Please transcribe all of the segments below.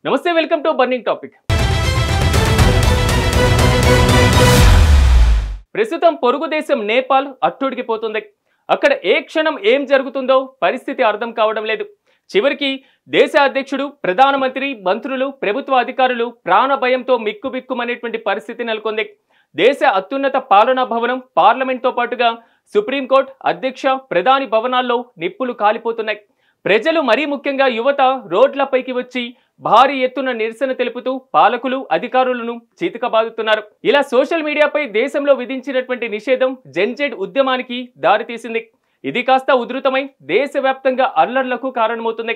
నమస్తే, welcome to burning topic. ప్రస్తుతం పొరుగు దేశం నేపాల్ అట్టుడికిపోతుంది. అక్కడ ఏ క్షణం ఏం జరుగుతుందో పరిస్థితి అర్థం కావడం లేదు. చివరికి దేశ అధ్యక్షుడు, ప్రధానమంత్రి, మంత్రులు, ప్రభుత్వ అధికారులు ప్రాణ భయంతో మిక్కుబిక్కుమనేటువంటి పరిస్థితి నెలకొంది. దేశ అత్యున్నత పాలనా భవనం, పార్లమెంట్తో పాటుగా సుప్రీంకోర్టు, అధ్యక్ష, ప్రధాని భవనాల్లో నిప్పులు కాలిపోతున్నాయి. ప్రజలు, మరీ ముఖ్యంగా యువత రోడ్లపైకి వచ్చి భారీ ఎత్తున నిరసన తెలుపుతూ పాలకులు, అధికారులను చీతకబాదుతున్నారు. ఇలా సోషల్ మీడియాపై దేశంలో విధించినటువంటి నిషేధం జెన్జెడ్ ఉద్యమానికి దారితీసింది. ఇది కాస్త ఉధృతమై దేశవ్యాప్తంగా అల్లర్లకు కారణమవుతుంది.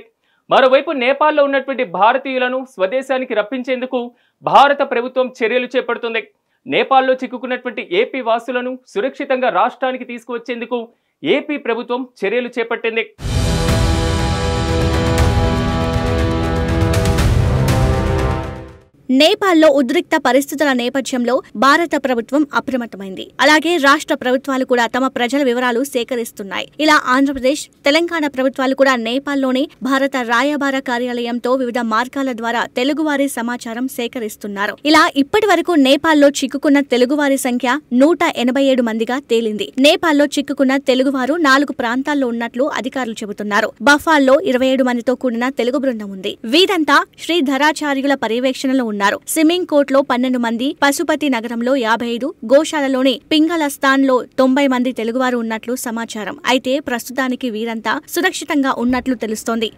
మరోవైపు నేపాల్లో ఉన్నటువంటి భారతీయులను స్వదేశానికి రప్పించేందుకు భారత ప్రభుత్వం చర్యలు చేపడుతుంది. నేపాల్లో చిక్కుకున్నటువంటి ఏపీ వాసులను సురక్షితంగా రాష్ట్రానికి తీసుకువచ్చేందుకు ఏపీ ప్రభుత్వం చర్యలు చేపట్టింది. నేపాల్లో ఉద్రిక్త పరిస్థితుల నేపథ్యంలో భారత ప్రభుత్వం అప్రమత్తమైంది. అలాగే రాష్ట్ర ప్రభుత్వాలు కూడా తమ ప్రజల వివరాలు సేకరిస్తున్నాయి. ఇలా ఆంధ్రప్రదేశ్, తెలంగాణ ప్రభుత్వాలు కూడా నేపాల్లోని భారత రాయబార కార్యాలయంతో వివిధ మార్గాల ద్వారా తెలుగువారి సమాచారం సేకరిస్తున్నారు. ఇలా ఇప్పటి వరకు నేపాల్లో చిక్కుకున్న తెలుగువారి సంఖ్య 187 మందిగా తేలింది. నేపాల్లో చిక్కుకున్న తెలుగువారు 4 ప్రాంతాల్లో ఉన్నట్లు అధికారులు చెబుతున్నారు. బఫాల్లో 27 మందితో కూడిన తెలుగు బృందం ఉంది. వీరంతా శ్రీ ధరాచార్యుల పర్యవేక్షణలో ఉన్నారు. స్విమ్మింగ్ కోర్ట్ లో 12 మంది, పశుపతి నగరంలో 55, గోశాలలోని పింగళస్థాన్ లో 90 మంది తెలుగువారు ఉన్నట్లు సమాచారం. అయితే ప్రస్తుతానికి వీరంతా సురక్షితంగా ఉన్నట్లు తెలుస్తోంది.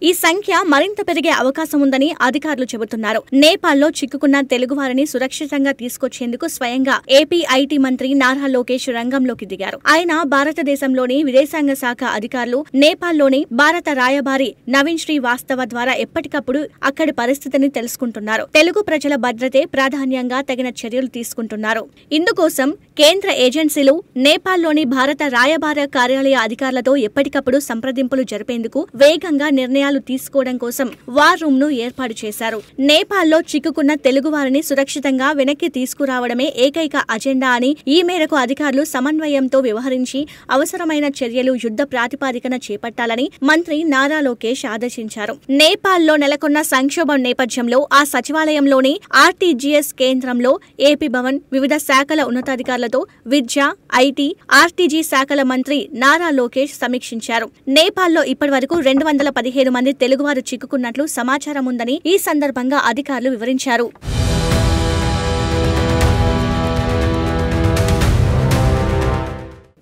ఈ సంఖ్య మరింత పెరిగే అవకాశం ఉందని అధికారులు చెబుతున్నారు. నేపాల్లో చిక్కుకున్న తెలుగువారిని సురక్షితంగా తీసుకొచ్చేందుకు స్వయంగా ఏపీ ఐటీ మంత్రి నారా లోకేష్ రంగంలోకి దిగారు. ఆయన భారతదేశంలోని విదేశాంగ శాఖ అధికారులు, నేపాల్లోని భారత రాయబారి నవీన్ శ్రీవాస్తవ ద్వారా ఎప్పటికప్పుడు అక్కడి పరిస్థితిని తెలుసుకుంటున్నారు. తెలుగు ప్రజల భద్రతే ప్రాధాన్యంగా తగిన చర్యలు తీసుకుంటున్నారు. ఇందుకోసం కేంద్ర ఏజెన్సీలు నేపాల్లోని భారత రాయబార కార్యాలయ అధికారులతో ఎప్పటికప్పుడు సంప్రదింపులు జరిపేందుకు వేగంగా నిర్ణయాలు తీసుకోవడం కోసం వార్ రూమ్ ను ఏర్పాటు చేశారు. నేపాల్లో చిక్కుకున్న తెలుగువారిని సురక్షితంగా వెనక్కి తీసుకురావడమే ఏకైక అజెండా అని, ఈ మేరకు అధికారులు సమన్వయంతో వ్యవహరించి అవసరమైన చర్యలు యుద్ధ ప్రాతిపదికన చేపట్టాలని మంత్రి నారా లోకేష్ ఆదేశించారు. నేపాల్లో నెలకొన్న సంక్షోభం నేపథ్యంలో ఆ సచివాలయంలోని ఆర్టీజీఎస్ కేంద్రంలో ఏపీ భవన్, వివిధ శాఖల ఉన్నతాధికారులతో విద్య, ఐటీ, ఆర్టీజీ శాఖల మంత్రి నారా లోకేష్ సమీక్షించారు. నేపాల్లో ఇప్పటివరకు 215 మంది తెలుగువారు చిక్కుకున్నట్లు సమాచారం ఉందని ఈ సందర్భంగా అధికారులు వివరించారు.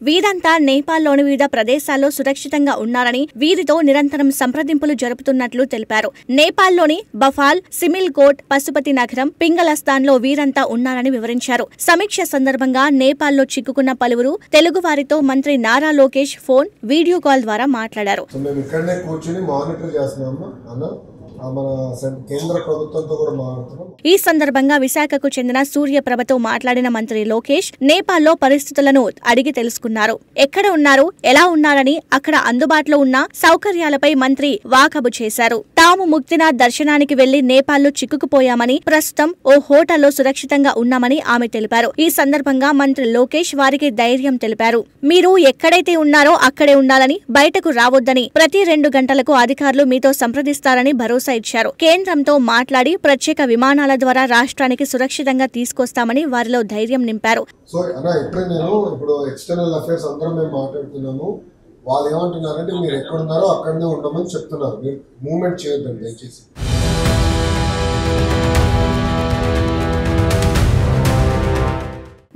వీరంతా నేపాల్లోని వివిధ ప్రదేశాల్లో సురక్షితంగా ఉన్నారని, వీరితో నిరంతరం సంప్రదింపులు జరుపుతున్నట్లు తెలిపారు. నేపాల్లోని బఫాల్, సిమిల్కోట్, పశుపతి నగరం, పింగళస్థాన్ లో వీరంతా ఉన్నారని వివరించారు. సమీక్ష సందర్భంగా నేపాల్లో చిక్కుకున్న పలువురు తెలుగువారితో మంత్రి Nara Lokesh phone, video call ద్వారా మాట్లాడారు. ఈ సందర్భంగా విశాఖకు చెందిన సూర్యప్రభతో మాట్లాడిన మంత్రి లోకేష్ నేపాల్లో పరిస్థితులను అడిగి తెలుసుకున్నారు. ఎక్కడ ఉన్నారు, ఎలా ఉన్నారని, అక్కడ అందుబాటులో ఉన్న సౌకర్యాలపై మంత్రి వాకబు చేశారు. తాము ముక్తినాథ్ దర్శనానికి వెళ్లి నేపాల్లో చిక్కుకుపోయామని, ప్రస్తుతం ఓ హోటల్లో సురక్షితంగా ఉన్నామని ఆమె తెలిపారు. ఈ సందర్భంగా మంత్రి లోకేష్ వారికి ధైర్యం తెలిపారు. మీరు ఎక్కడైతే ఉన్నారో అక్కడే ఉండాలని, బయటకు రావొద్దని, ప్రతి 2 గంటలకు అధికారులు మీతో సంప్రదిస్తారని భరోసా ఇచ్చారు. కేంద్రంతో మాట్లాడి ప్రత్యేక విమానాల ద్వారా రాష్ట్రానికి సురక్షితంగా తీసుకొస్తామని వారిలో ధైర్యం నింపారు. వాళ్ళు ఏమంటున్నారంటే మీరు ఎక్కడున్నారో అక్కడనే ఉండమని చెప్తున్నారు. మీరు మూవ్మెంట్ చేయొద్దండి దయచేసి.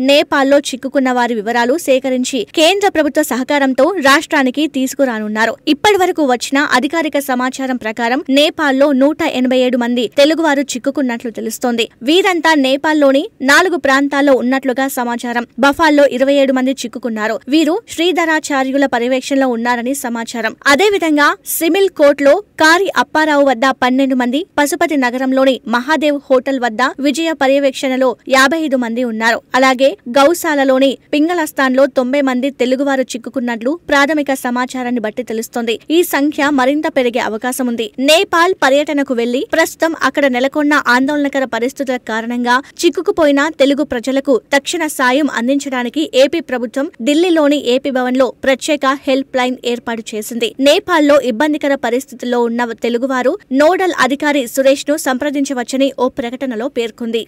నేపాల్లో చిక్కుకున్న వారి వివరాలు సేకరించి కేంద్ర ప్రభుత్వ సహకారంతో రాష్ట్రానికి తీసుకురానున్నారు. ఇప్పటి వరకు వచ్చిన అధికారిక సమాచారం ప్రకారం నేపాల్లో 187 మంది తెలుగువారు చిక్కుకున్నట్లు తెలుస్తోంది. వీరంతా నేపాల్లోని 4 ప్రాంతాల్లో ఉన్నట్లుగా సమాచారం. బఫాల్లో 27 మంది చిక్కుకున్నారు. వీరు శ్రీధరాచార్యుల పర్యవేక్షణలో ఉన్నారని సమాచారం. అదేవిధంగా సిమిల్ కోట్ లో కారి అప్పారావు వద్ద 12 మంది, పశుపతి నగరంలోని మహాదేవ్ హోటల్ వద్ద విజయ పర్యవేక్షణలో 55 మంది ఉన్నారు. అలాగే జరిగే గౌశాలలోని పింగళస్థాన్లో 90 మంది తెలుగువారు చిక్కుకున్నట్లు ప్రాథమిక సమాచారాన్ని బట్టి తెలుస్తోంది. ఈ సంఖ్య మరింత పెరిగే అవకాశం ఉంది. నేపాల్ పర్యటనకు వెళ్లి ప్రస్తుతం అక్కడ నెలకొన్న ఆందోళనకర పరిస్థితుల కారణంగా చిక్కుకుపోయిన తెలుగు ప్రజలకు తక్షణ సాయం అందించడానికి ఏపీ ప్రభుత్వం ఢిల్లీలోని ఏపీ భవన్ లో ప్రత్యేక హెల్ప్ లైన్ ఏర్పాటు చేసింది. నేపాల్లో ఇబ్బందికర పరిస్థితుల్లో ఉన్న తెలుగువారు నోడల్ అధికారి సురేష్ ను సంప్రదించవచ్చని ఓ ప్రకటనలో పేర్కొంది.